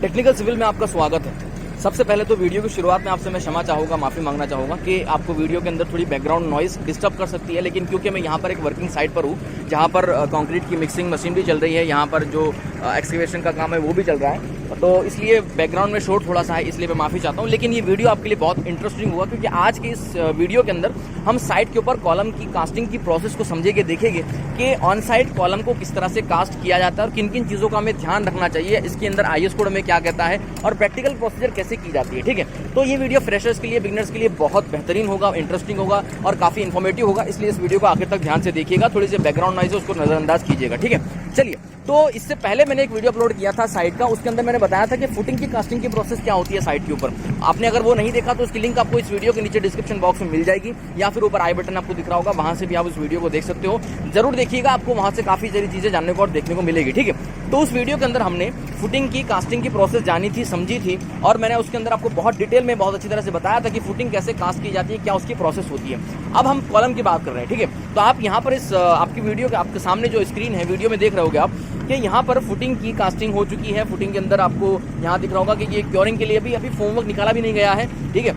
Technical civil में आपका स्वागत है। सबसे पहले तो वीडियो की शुरुआत में आपसे मैं क्षमा चाहूँगा, माफ़ी मांगना चाहूँगा कि आपको वीडियो के अंदर थोड़ी बैकग्राउंड नॉइस डिस्टर्ब कर सकती है, लेकिन क्योंकि मैं यहाँ पर एक वर्किंग साइट पर हूँ जहाँ पर कंक्रीट की मिक्सिंग मशीन भी चल रही है, यहाँ पर जो एक्सकेवेशन का काम है वो भी चल रहा है, तो इसलिए बैकग्राउंड में शोर थोड़ा सा है, इसलिए मैं माफ़ी चाहता हूँ। लेकिन ये वीडियो आपके लिए बहुत इंटरेस्टिंग हुआ क्योंकि आज के इस वीडियो के अंदर हम साइट के ऊपर कॉलम की कास्टिंग की प्रोसेस को समझेंगे, देखेंगे कि ऑन साइट कॉलम को किस तरह से कास्ट किया जाता है और किन किन चीज़ों का हमें ध्यान रखना चाहिए, इसके अंदर IS कोड में क्या कहता है और प्रैक्टिकल प्रोसीजर कैसे की जाती है। ठीक है, तो ये वीडियो फ्रेशर्स के लिए, बिगिनर्स के लिए बहुत बेहतरीन होगा, इंटरेस्टिंग होगा और काफ़ी इन्फॉर्मेटिव होगा, इसलिए इस वीडियो को आखिर तक ध्यान से देखिएगा। थोड़ी सी बैकग्राउंड नॉइज़ है उसको नज़रअंदाज कीजिएगा। ठीक है, चलिए, तो इससे पहले मैंने एक वीडियो अपलोड किया था साइट का, उसके अंदर मैंने बताया था कि फुटिंग की कास्टिंग की प्रोसेस क्या होती है साइट के ऊपर। आपने अगर वो नहीं देखा तो उसकी लिंक आपको इस वीडियो के नीचे डिस्क्रिप्शन बॉक्स में मिल जाएगी या फिर ऊपर आई बटन आपको दिख रहा होगा, वहां से भी आप उस वीडियो को देख सकते हो। जरूर देखिएगा, आपको वहां से काफ़ी सारी चीज़ें जानने को और देखने को मिलेगी। ठीक है, तो उस वीडियो के अंदर हमने फुटिंग की कास्टिंग की प्रोसेस जानी थी, समझी थी, और मैंने उसके अंदर आपको बहुत डिटेल में बहुत अच्छी तरह से बताया था कि फुटिंग कैसे कास्ट की जाती है, क्या उसकी प्रोसेस होती है। अब हम कॉलम की बात कर रहे हैं। ठीक है, तो आप यहाँ पर इस आपकी वीडियो के आपके सामने जो स्क्रीन है, वीडियो में देख रहे होगे आप कि यहाँ पर फुटिंग की कास्टिंग हो चुकी है। फुटिंग के अंदर आपको यहाँ दिख रहा होगा कि ये क्योरिंग के लिए अभी फॉर्मवर्क निकाला भी नहीं गया है। ठीक है,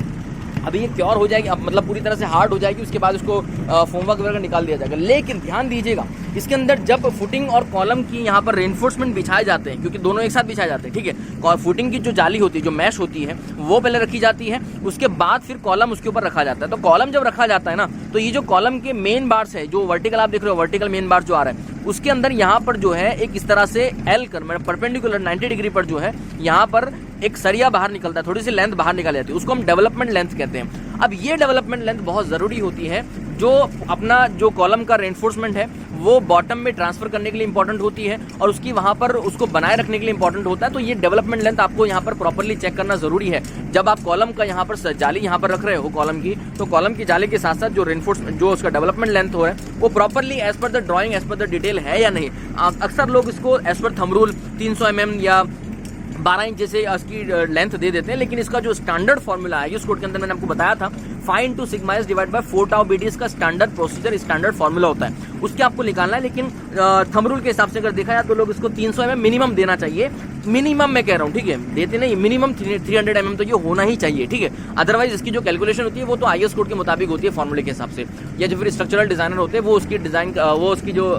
अभी ये क्योर हो जाएगी, अब मतलब पूरी तरह से हार्ड हो जाएगी, उसके बाद उसको फॉर्मवर्क वगैरह निकाल दिया जाएगा। लेकिन ध्यान दीजिएगा, इसके अंदर जब फुटिंग और कॉलम की यहाँ पर रेनफोर्समेंट बिछाए जाते हैं, क्योंकि दोनों एक साथ बिछाए जाते हैं। ठीक है, फुटिंग की जो जाली होती है, जो मैश होती है, वो पहले रखी जाती है, उसके बाद फिर कॉलम उसके ऊपर रखा जाता है। तो कॉलम जब रखा जाता है ना, तो ये जो कॉलम के मेन बार्स है, जो वर्टिकल आप देख रहे हो, वर्टिकल मेन बार जो आ रहा है, उसके अंदर यहाँ पर जो है एक इस तरह से एल कर मतलब परपेंडिकुलर 90 डिग्री पर जो है यहाँ पर एक सरिया बाहर निकलता है, थोड़ी सी लेंथ बाहर निकाल जाती है, उसको हम डेवलपमेंट लेंथ कहते हैं। अब ये डेवलपमेंट लेंथ बहुत ज़रूरी होती है, जो अपना जो कॉलम का रेनफोर्समेंट है वो बॉटम में ट्रांसफर करने के लिए इंपॉर्टेंट होती है और उसकी वहाँ पर उसको बनाए रखने के लिए इंपॉर्टेंट होता है। तो ये डेवलपमेंट लेंथ आपको यहाँ पर प्रॉपर्ली चेक करना जरूरी है। जब आप कॉलम का यहाँ पर जाली यहाँ पर रख रहे हो कॉलम की, तो कॉलम की जाली के साथ साथ जो रेनफोर्समेंट, जो उसका डेवलपमेंट लेंथ हो रहा है, वो properly as per the drawing, as per the detail है या नहीं। अक्सर लोग इसको as per thumb rule 300 mm या 12 इंच जैसे इसकी लेंथ दे देते हैं, लेकिन इसका जो स्टैंडर्ड फॉर्मूला है, इस कोड के अंदर मैंने आपको बताया था, 5 × sigma s divide by 4 tau BD इसका स्टैंडर्ड प्रोसीजर, स्टैंडर्ड फॉर्मूला होता है, उसके आपको निकालना है। लेकिन थंब रूल के हिसाब से अगर देखा जाए तो लोग इसको 300 mm मिनिमम देना चाहिए, मिनिमम मैं कह रहा हूँ। ठीक है, देते नहीं, मिनिमम 300 mm तो ये होना ही चाहिए। ठीक है, अदरवाइज इसकी जो कैलकुलेशन होती है वो तो IS कोड के मुताबिक होती है, फॉर्मूले के हिसाब से, या जो फिर स्ट्रक्चरल डिजाइनर होते हैं वो उसकी डिजाइन, वो उसकी जो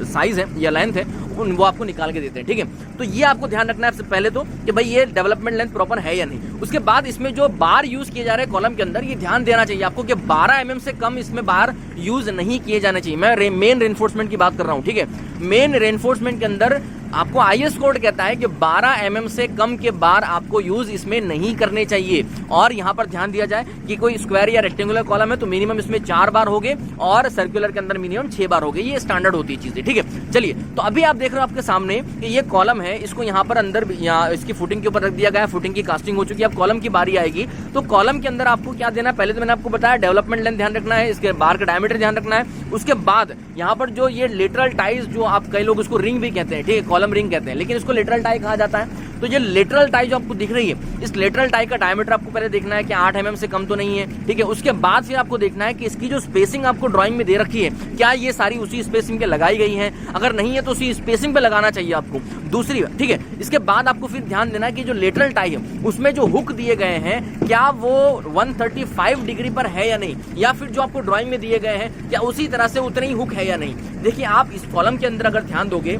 साइज है या लेंथ है वो आपको निकाल के देते हैं। ठीक है, तो ये आपको ध्यान रखना है सबसे पहले तो कि भाई ये डेवलपमेंट लेंथ प्रॉपर है या नहीं। उसके बाद इसमें जो बार यूज किए जा रहे हैं कॉलम के अंदर, ये ध्यान देना चाहिए आपको कि 12 mm से कम इसमें बार यूज नहीं किए जाने चाहिए। मैं मेन रेनफोर्समेंट की बात कर रहा हूँ। ठीक है, मेन रेनफोर्समेंट के अंदर आपको IS कोड कहता है कि 12 mm से कम के बार आपको यूज इसमें नहीं करने चाहिए। और यहाँ पर ध्यान दिया जाए कि कोई स्क्वायर या रेक्टेंगुलर कॉलम है तो मिनिमम इसमें 4 बार हो गए और सर्कुलर के अंदर मिनिमम 6 बार हो गए, ये स्टैंडर्ड होती है चीजें। ठीक है, चलिए, तो अभी आप देख रहे हो आपके सामने कि ये कॉलम है, इसको यहाँ पर अंदर यहाँ इसकी फुटिंग के ऊपर रख दिया गया है, फुटिंग की कास्टिंग हो चुकी है। अब कॉलम की बारी आएगी तो कॉलम के अंदर आपको क्या देना है, पहले तो मैंने आपको बताया डेवलपमेंट लेंथ ध्यान रखना है, इसके बार का डायमीटर ध्यान रखना है। उसके बाद यहाँ पर जो ये लेटरल टाइज, जो आप कई लोग उसको रिंग भी कहते हैं, ठीक है, कॉलम रिंग कहते हैं, लेकिन इसको लेटरल टाई कहा जाता है। तो ये लेटरल टाई जो आपको दिख रही है, इस लेटरल टाई का डायमीटर आपको पहले देखना है कि 8 mm से कम तो नहीं है। ठीक है, उसके बाद फिर आपको देखना है कि इसकी जो स्पेसिंग आपको ड्राइंग में दे रखी है, क्या ये सारी उसी स्पेसिंग पे लगाई गई है, अगर नहीं है तो उसी स्पेसिंग पे लगाना चाहिए आपको दूसरी। ठीक है, इसके बाद आपको फिर ध्यान देना है कि जो लेटरल टाई है उसमें जो हुक दिए गए हैं, क्या वो 135 डिग्री पर है या नहीं, या फिर जो आपको ड्राइंग में दिए गए हैं क्या उसी तरह से उतने ही हुक है या नहीं। देखिए, आप इस कॉलम के अंदर अगर ध्यान दोगे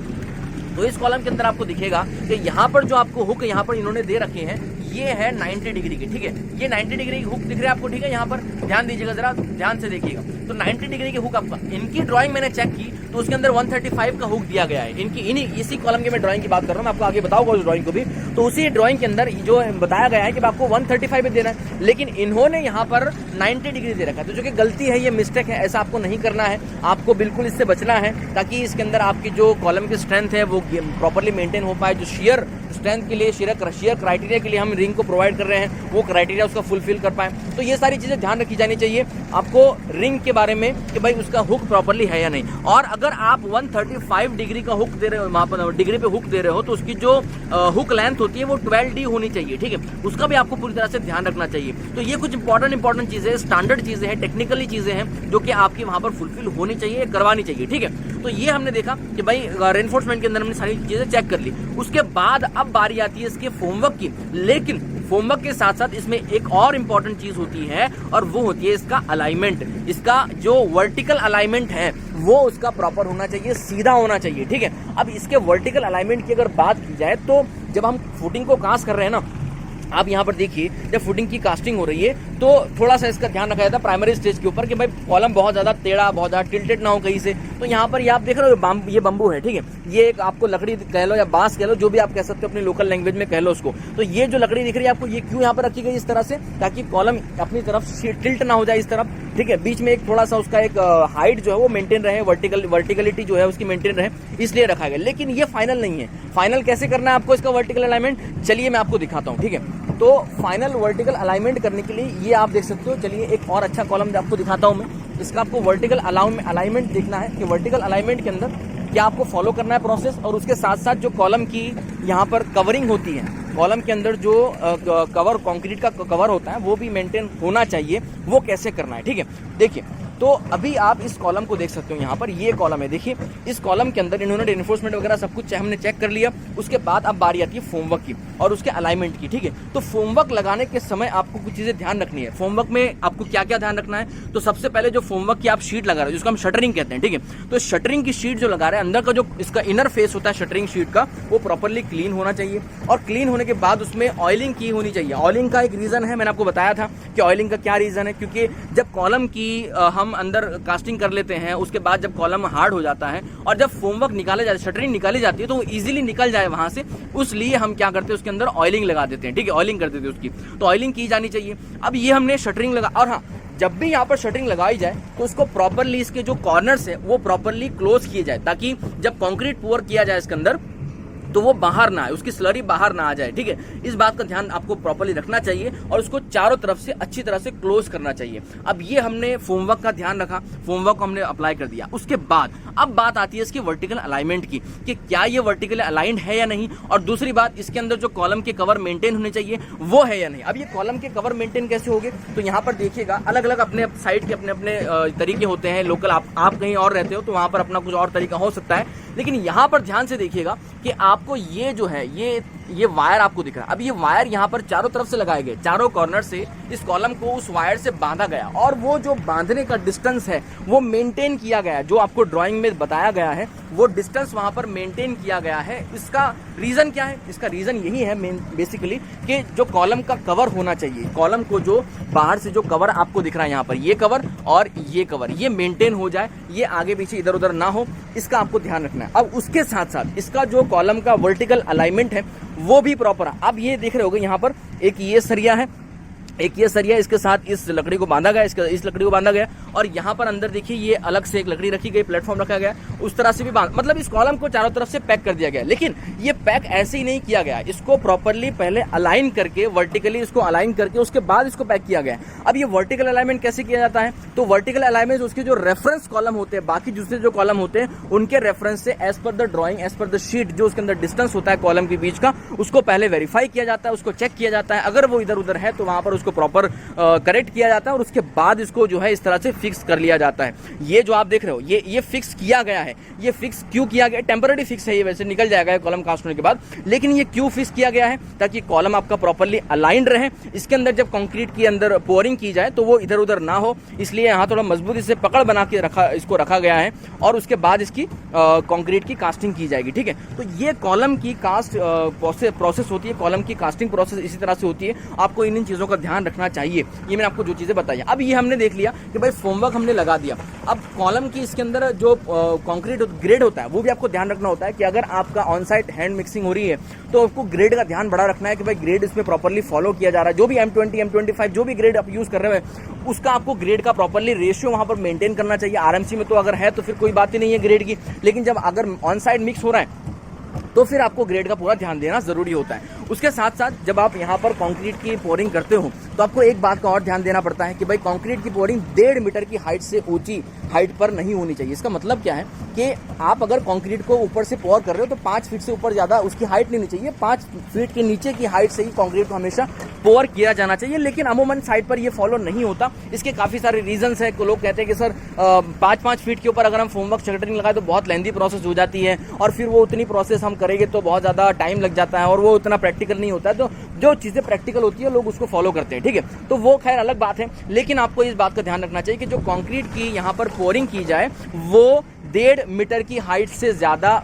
तो इस कॉलम के अंदर आपको दिखेगा कि यहाँ पर जो आपको हुक यहाँ पर इन्होंने दे रखे हैं, ये है 90 डिग्री की। ठीक है, ये 90 डिग्री की हुक दिख रहा है आपको। ठीक है, यहाँ पर ध्यान दीजिएगा, जरा ध्यान से देखिएगा, तो 90 डिग्री की हुक आपका, इनकी ड्राइंग मैंने चेक की तो उसके अंदर 135 का हुक दिया गया है इनकी, इसी कॉलम की मैं ड्राइंग की बात कर रहा हूँ, मैं आपको आगे बताऊंगा उस ड्राइंग को भी। तो उसी ड्राइंग के अंदर जो बताया गया है कि आपको 135 देना है, लेकिन इन्होंने यहाँ पर 90 डिग्री दे रखा है, तो जो कि गलती है, ये मिस्टेक है, ऐसा आपको नहीं करना है, आपको बिल्कुल इससे बचना है, ताकि इसके अंदर आपकी जो कॉलम की स्ट्रेंथ है वो प्रॉपर्ली मेंटेन हो पाए। जो शेयर स्ट्रेंथ के लिए, शेयर क्राइटेरिया के लिए हम रिंग को प्रोवाइड कर रहे हैं, वो क्राइटेरिया उसका फुलफिल कर पाए। तो ये सारी चीजें ध्यान रखी जानी चाहिए आपको रिंग के बारे में कि भाई उसका हुक प्रॉपर्ली है या नहीं। और अगर आप 135 डिग्री का हुक दे रहे हो, वहां पर डिग्री पे हुक दे रहे हो, तो उसकी जो हुक लेंथ होती है वो 12D होनी चाहिए, ठीक है, उसका भी आपको पूरी तरह से ध्यान रखना चाहिए। तो ये कुछ इंपॉर्टेंट चीजें, स्टैंडर्ड चीजें हैं, टेक्निकली चीजें हैं जो कि आपकी वहां पर फुलफिल होनी चाहिए, करवानी चाहिए, ठीक है। तो ये हमने देखा कि भाई रेनफोर्समेंट के अंदर हमने सारी चीजें चेक कर ली। उसके बाद अब बारी आती है इसके होमवर्क की, लेकिन होमवर्क के साथ साथ इसमें एक और इंपॉर्टेंट चीज होती है और वो होती है इसका अलाइनमेंट। इसका जो वर्टिकल अलाइनमेंट है वो उसका प्रॉपर होना चाहिए, सीधा होना चाहिए, ठीक है। अब इसके वर्टिकल अलाइनमेंट की अगर बात की जाए तो जब हम फुटिंग को कास्ट कर रहे हैं ना, आप यहाँ पर देखिए जब फुटिंग की कास्टिंग हो रही है तो थोड़ा सा इसका ध्यान रखा जाता है प्राइमरी स्टेज के ऊपर कि भाई कॉलम बहुत ज्यादा टेढ़ा, बहुत ज्यादा टिल्टेड ना हो कहीं से। तो यहाँ पर ये आप देख रहे हो ये बम्बू है, ठीक है, ये एक आपको लकड़ी कह लो या बांस कह लो, जो भी आप कह सकते हो अपनी लोकल लैंग्वेज में कह लो उसको। तो ये जो लकड़ी दिख रही है आपको, ये क्यों यहाँ पर रखी गई इस तरह से, ताकि कॉलम अपनी तरफ टिल्ट ना हो जाए इस तरफ, ठीक है। बीच में एक थोड़ा सा उसका एक हाइट जो है वो मेंटेन रहे, वर्टिकलिटी जो है उसकी मेंटेन रहे, इसलिए रखा गया। लेकिन ये फाइनल नहीं है। फाइनल कैसे करना है आपको इसका वर्टिकल अलाइनमेंट, चलिए मैं आपको दिखाता हूँ, ठीक है। तो फाइनल वर्टिकल अलाइनमेंट करने के लिए ये आप देख सकते हो, चलिए एक और अच्छा कॉलम आपको दिखाता हूँ मैं। इसका आपको वर्टिकल अलाइनमेंट देखना है कि वर्टिकल अलाइनमेंट के अंदर क्या आपको फॉलो करना है प्रोसेस, और उसके साथ साथ जो कॉलम की यहाँ पर कवरिंग होती है, कॉलम के अंदर जो कवर, कंक्रीट का कवर होता है वो भी मेंटेन होना चाहिए, वो कैसे करना है, ठीक है। देखिए तो अभी आप इस कॉलम को देख सकते हो, यहाँ पर ये कॉलम है, देखिए इस कॉलम के अंदर इन्होंने रेनफोर्समेंट वगैरह सब कुछ हमने चेक कर लिया। उसके बाद अब बारी आती है फोमवर्क की और उसके अलाइनमेंट की, ठीक है। तो फोमवर्क लगाने के समय आपको कुछ चीजें ध्यान रखनी है। फोमवर्क में आपको क्या क्या ध्यान रखना है, तो सबसे पहले जो फोमवर्क की आप शीट लगा रहे हो जिसको हम शटरिंग कहते हैं, ठीक है। तो शटरिंग की शीट जो लगा रहे हैं, अंदर का जो इसका इनर फेस होता है शटरिंग शीट का, वो प्रॉपरली क्लीन होना चाहिए, और क्लीन होने के बाद उसमें ऑयलिंग की होनी चाहिए। ऑयलिंग का एक रीजन है, मैंने आपको बताया था कि ऑयलिंग का क्या रीजन है, क्योंकि जब कॉलम की हम अंदर कर लेते हैं, उसके बाद जब कॉलम हार्ड हो जाता है और जब फोमवर्क निकाले जाते, शटरिंग निकाली जाती है, तो वो इजीली निकल जाए वहां से, उसलिए हम क्या करते हैं उसके अंदर ऑयलिंग लगा देते हैं, ठीक है, ऑयलिंग कर देते हैं उसकी। तो ऑयलिंग की जानी चाहिए। अब ये हमने शटरिंग लगा, और हाँ, जब भी यहाँ पर शटरिंग लगाई जाए तो उसको प्रॉपरली इसके जो कॉर्नर्स है वो प्रॉपरली क्लोज किए जाए, ताकि जब कंक्रीट पोर किया जाए इसके अंदर तो वो बाहर ना आए, उसकी स्लरी बाहर ना आ जाए, ठीक है। इस बात का ध्यान आपको प्रॉपर्ली रखना चाहिए और उसको चारों तरफ से अच्छी तरह से क्लोज करना चाहिए। अब ये हमने फोमवर्क का ध्यान रखा, फोमवर्क को हमने अप्लाई कर दिया। उसके बाद अब बात आती है इसकी वर्टिकल अलाइनमेंट की कि क्या ये वर्टिकल अलाइंड है या नहीं, और दूसरी बात इसके अंदर जो कॉलम के कवर मेंटेन होने चाहिए वो है या नहीं। अब ये कॉलम के कवर मेंटेन कैसे होंगे, तो यहाँ पर देखिएगा अलग अलग अपने साइड के अपने अपने तरीके होते हैं। लोकल आप कहीं और रहते हो तो वहां पर अपना कुछ और तरीका हो सकता है, लेकिन यहाँ पर ध्यान से देखिएगा कि आपको ये जो है ये वायर आपको दिख रहा है। अब ये वायर यहाँ पर चारों तरफ से लगाए गए, चारों कॉर्नर से इस कॉलम को उस वायर से बांधा गया, और वो जो बांधने का डिस्टेंस है वो मेंटेन किया गया है, जो आपको ड्राइंग में बताया गया है वो डिस्टेंस वहां पर मेंटेन किया गया है। इसका रीजन क्या है, इसका रीजन यही है बेसिकली कि जो कॉलम का कवर होना चाहिए, कॉलम को जो बाहर से जो कवर आपको दिख रहा है यहाँ पर, ये कवर और ये कवर, ये मेंटेन हो जाए, ये आगे पीछे इधर उधर ना हो, इसका आपको ध्यान रखना है। अब उसके साथ साथ इसका जो कॉलम का वर्टिकल अलाइनमेंट है वो भी प्रॉपर है। अब ये देख रहे होगे यहाँ पर एक ये सरिया है, एक ये सरिया, इसके साथ इस लकड़ी को बांधा गया, इस लकड़ी को बांधा गया, और यहाँ पर अंदर देखिए ये अलग से एक लकड़ी रखी गई, प्लेटफॉर्म रखा गया, उस तरह से भी मतलब इस कॉलम को चारों तरफ से पैक कर दिया गया। लेकिन ये पैक ऐसे ही नहीं किया गया, इसको प्रॉपरली पहले अलाइन करके, वर्टिकली इसको अलाइन करके उसके बाद इसको पैक किया गया। अब ये वर्टिकल अलाइनमेंट कैसे किया जाता है, तो वर्टिकल अलाइनमेंट उसके जो रेफरेंस कॉलम होते हैं, बाकी दूसरे जो कॉलम होते हैं उनके रेफरेंस से as per the drawing, as per the sheet, जो उसके अंदर डिस्टेंस होता है कॉलम के बीच का, उसको पहले वेरीफाई किया जाता है, उसको चेक किया जाता है। अगर वो इधर उधर है तो वहां पर उसको प्रॉपर करेक्ट किया जाता है, और उसके बाद इसको जो है इस तरह से फिक्स कर लिया जाता है। ये जो आप देख रहे हो ये फिक्स किया गया है। ये फिक्स क्यों किया गया, टेम्पररी फिक्स है, ये वैसे निकल जाएगा ये कॉलम कास्ट होने के बाद, लेकिन ये क्यों फिक्स किया गया है, ताकि कॉलम आपका प्रॉपर्ली अलाइंड रहे। इसके अंदर जब कंक्रीट के अंदर पोरिंग की जाए तो वो इधर उधर ना हो, इसलिए यहाँ थोड़ा मजबूती से पकड़ बना के इसको रखा गया है, और उसके बाद इसकी कंक्रीट की कास्टिंग की जाएगी, ठीक है। तो ये कॉलम की कास्ट प्रोसेस होती है, कॉलम की कास्टिंग प्रोसेस इसी तरह से होती है। आपको इन चीजों का ध्यान रखना चाहिए। ये मैंने आपको जो चीजें बताई। अब ये हमने देख लिया कि भाई फोमवर्क हमने लगा दिया। अब कॉलम की इसके अंदर जो कंक्रीट ग्रेड होता है वो भी आपको ध्यान रखना होता है कि अगर आपका ऑन साइट हैंड मिक्सिंग हो रही है तो आपको ग्रेड का ध्यान बड़ा रखना है कि भाई ग्रेड इसमें प्रॉपर्ली फॉलो किया जा रहा है। जो भी M20, M25 जो भी ग्रेड आप यूज कर रहे हैं उसका आपको ग्रेड का प्रॉपर्ली रेशियो वहां पर मेंटेन करना चाहिए। आरएमसी में तो अगर है तो फिर कोई बात ही नहीं है ग्रेड की, लेकिन जब अगर ऑन साइड मिक्स हो रहा है तो फिर आपको ग्रेड का पूरा ध्यान देना जरूरी होता है। उसके साथ साथ जब आप यहाँ पर कंक्रीट की पोरिंग करते हो तो आपको एक बात का और ध्यान देना पड़ता है कि भाई कंक्रीट की पोरिंग 1.5 मीटर की हाइट से ऊंची हाइट पर नहीं होनी चाहिए। इसका मतलब क्या है कि आप अगर कंक्रीट को ऊपर से पोर कर रहे हो तो 5 फीट से ऊपर ज्यादा उसकी हाइट नहीं होनी चाहिए। 5 फीट के नीचे की हाइट से ही कंक्रीट को हमेशा पोर किया जाना चाहिए, लेकिन अमूमन साइड पर यह फॉलो नहीं होता। इसके काफी सारे रीजंस है। लोग कहते हैं कि सर 5-5 फीट के ऊपर अगर हम फोमवर्क शटरिंग लगाए तो बहुत लेंथी प्रोसेस हो जाती है और फिर वो उतनी प्रोसेस हम करेंगे तो बहुत ज्यादा टाइम लग जाता है और वो उतना प्रैक्टिकल नहीं होता है। तो जो चीजें प्रैक्टिकल होती है लोग उसको फॉलो करते हैं, ठीक है। तो वो खैर अलग बात है, लेकिन आपको इस बात का ध्यान रखना चाहिए कि जो कंक्रीट की यहाँ पर पोरिंग की जाए वो 1.5 मीटर की हाइट से ज्यादा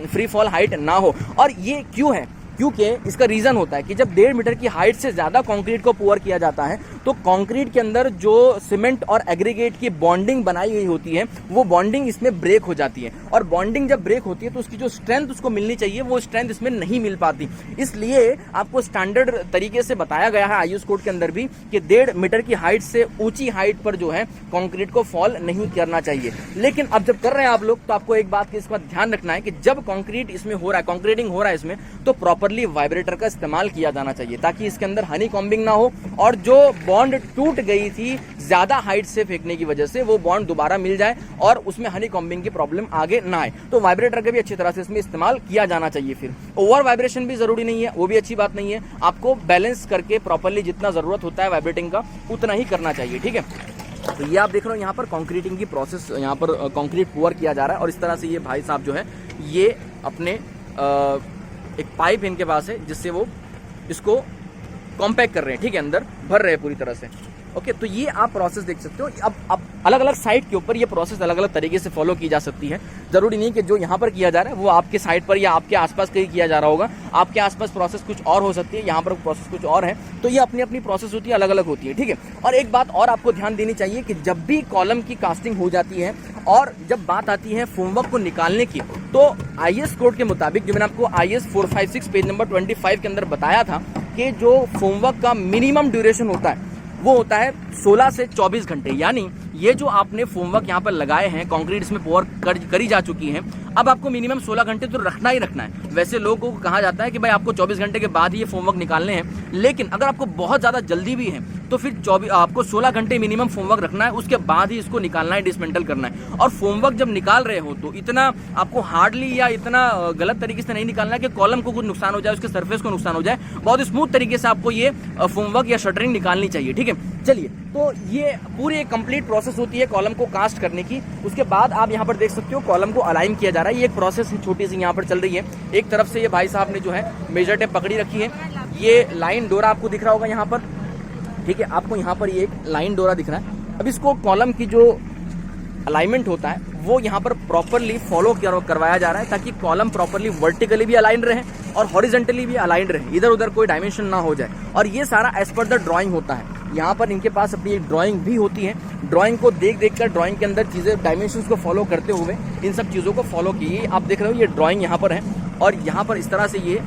फ्री फॉल हाइट ना हो। और ये क्यों है? क्योंकि इसका रीजन होता है कि जब 1.5 मीटर की हाइट से ज्यादा कंक्रीट को पोर किया जाता है तो कंक्रीट के अंदर जो सीमेंट और एग्रीगेट की बॉन्डिंग बनाई गई होती है वो बॉन्डिंग इसमें ब्रेक हो जाती है, और बॉन्डिंग जब ब्रेक होती है तो उसकी जो स्ट्रेंथ उसको मिलनी चाहिए वो स्ट्रेंथ इसमें नहीं मिल पाती। इसलिए आपको स्टैंडर्ड तरीके से बताया गया है आईएस कोड के अंदर भी कि 1.5 मीटर की हाइट से ऊंची हाइट पर जो है कंक्रीट को फॉल नहीं करना चाहिए। लेकिन अब जब कर रहे हैं आप लोग तो आपको एक बात का इसका ध्यान रखना है कि जब कंक्रीट इसमें हो रहा है, कंक्रीटिंग हो रहा है इसमें, तो प्रॉपरली वाइब्रेटर का इस्तेमाल किया जाना चाहिए ताकि इसके अंदर हनी कॉम्बिंग ना हो और जो बॉन्ड टूट गई थी ज्यादा हाइट से फेंकने की वजह से वो बॉन्ड दोबारा मिल जाए और उसमें हनी कॉम्बिंग की प्रॉब्लम आगे ना आए। तो वाइब्रेटर का भी अच्छी तरह से इसमें इस्तेमाल किया जाना चाहिए। फिर ओवर वाइब्रेशन भी जरूरी नहीं है, वो भी अच्छी बात नहीं है। आपको बैलेंस करके प्रॉपरली जितना जरूरत होता है वाइब्रेटिंग का उतना ही करना चाहिए, ठीक है। तो ये आप देख रहे हो यहाँ पर कंक्रीटिंग की प्रोसेस, यहाँ पर कंक्रीट पुअर किया जा रहा है और इस तरह से ये भाई साहब जो है ये अपने एक पाइप इनके पास है जिससे वो इसको कॉम्पैक्ट कर रहे हैं, ठीक है, अंदर भर रहे हैं पूरी तरह से। ओके, तो ये आप प्रोसेस देख सकते हो। अब अलग अलग साइट के ऊपर ये प्रोसेस अलग अलग तरीके से फॉलो की जा सकती है। जरूरी नहीं कि जो यहाँ पर किया जा रहा है वो आपके साइट पर या आपके आसपास कहीं किया जा रहा होगा। आपके आसपास प्रोसेस कुछ और हो सकती है, यहाँ पर प्रोसेस कुछ और है। तो ये अपनी अपनी प्रोसेस होती है, अलग अलग होती है, ठीक है। और एक बात और आपको ध्यान देनी चाहिए कि जब भी कॉलम की कास्टिंग हो जाती है और जब बात आती है फोमवर्क को निकालने की, तो आईएस कोड के मुताबिक जो मैंने आपको आईएस 456 पेज नंबर 25 के अंदर बताया था कि जो फोमवर्क का मिनिमम ड्यूरेशन होता है वो होता है 16 से 24 घंटे। यानी ये जो आपने फोमवर्क यहाँ पर लगाए हैं, कंक्रीट इसमें पोर करी जा चुकी है, अब आपको मिनिमम 16 घंटे तो रखना ही रखना है। वैसे लोगों को कहा जाता है कि भाई आपको 24 घंटे के बाद ही ये फोमवर्क निकालने हैं, लेकिन अगर आपको बहुत ज्यादा जल्दी भी है तो फिर आपको 16 घंटे मिनिमम फोमवर्क रखना है, उसके बाद ही इसको निकालना है, डिसमेंटल करना है। और फोमवर्क जब निकाल रहे हो तो इतना आपको हार्डली या इतना गलत तरीके से नहीं निकालना है कि कॉलम को कुछ नुकसान हो जाए, उसके सरफेस को नुकसान हो जाए। बहुत स्मूथ तरीके से आपको ये फोमवर्क या शटरिंग निकालनी चाहिए, ठीक है। चलिए, तो ये पूरी एक कंप्लीट प्रोसेस होती है कॉलम को कास्ट करने की। उसके बाद आप यहाँ पर देख सकते हो कॉलम को अलाइन किया जा रहा है। ये एक प्रोसेस छोटी सी यहाँ पर चल रही है। एक तरफ से ये भाई साहब ने जो है मेजर टेप पकड़ी रखी है। ये लाइन डोरा आपको दिख रहा होगा यहाँ पर, ठीक है। आपको यहाँ पर ये एक लाइन डोरा दिख रहा है। अब इसको कॉलम की जो अलाइनमेंट होता है वो यहाँ पर प्रॉपरली फॉलो करवाया जा रहा है ताकि कॉलम प्रॉपरली वर्टिकली भी अलाइन रहे और हॉरिजॉन्टली भी अलाइन रहे, इधर उधर कोई डायमेंशन ना हो जाए। और ये सारा एज पर द ड्राइंग होता है। यहाँ पर इनके पास अपनी एक ड्राइंग भी होती है। ड्राइंग को देख देख कर ड्राइंग के अंदर चीजें डायमेंशंस को फॉलो करते हुए इन सब चीजों को फॉलो किए। आप देख रहे हो ये ड्राइंग यहाँ पर है और यहाँ पर इस तरह से ये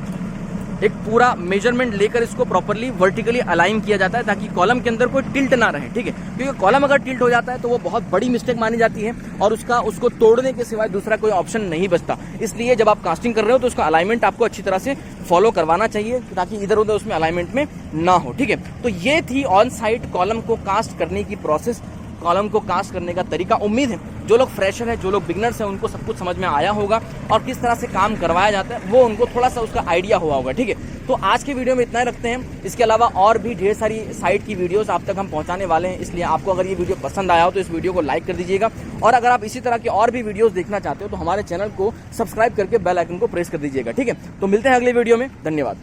एक पूरा मेजरमेंट लेकर इसको प्रॉपरली वर्टिकली अलाइन किया जाता है ताकि कॉलम के अंदर कोई टिल्ट ना रहे, ठीक है। क्योंकि कॉलम अगर टिल्ट हो जाता है तो वो बहुत बड़ी मिस्टेक मानी जाती है और उसको तोड़ने के सिवाय दूसरा कोई ऑप्शन नहीं बचता। इसलिए जब आप कास्टिंग कर रहे हो तो उसका अलाइनमेंट आपको अच्छी तरह से फॉलो करवाना चाहिए ताकि इधर उधर उसमें अलाइनमेंट में ना हो, ठीक है। तो ये थी ऑन साइट कॉलम को कास्ट करने की प्रोसेस, कॉलम को कास्ट करने का तरीका। उम्मीद है जो लोग फ्रेशर है, जो लोग बिगनर्स हैं, उनको सब कुछ समझ में आया होगा और किस तरह से काम करवाया जाता है वो उनको थोड़ा सा उसका आइडिया हुआ होगा, ठीक है। तो आज के वीडियो में इतना ही रखते हैं। इसके अलावा और भी ढेर सारी साइट की वीडियोस आप तक हम पहुंचाने वाले हैं। इसलिए आपको अगर ये वीडियो पसंद आया हो तो इस वीडियो को लाइक कर दीजिएगा और अगर आप इसी तरह की और भी वीडियोस देखना चाहते हो तो हमारे चैनल को सब्सक्राइब करके बेल आइकन को प्रेस कर दीजिएगा, ठीक है। तो मिलते हैं अगले वीडियो में। धन्यवाद।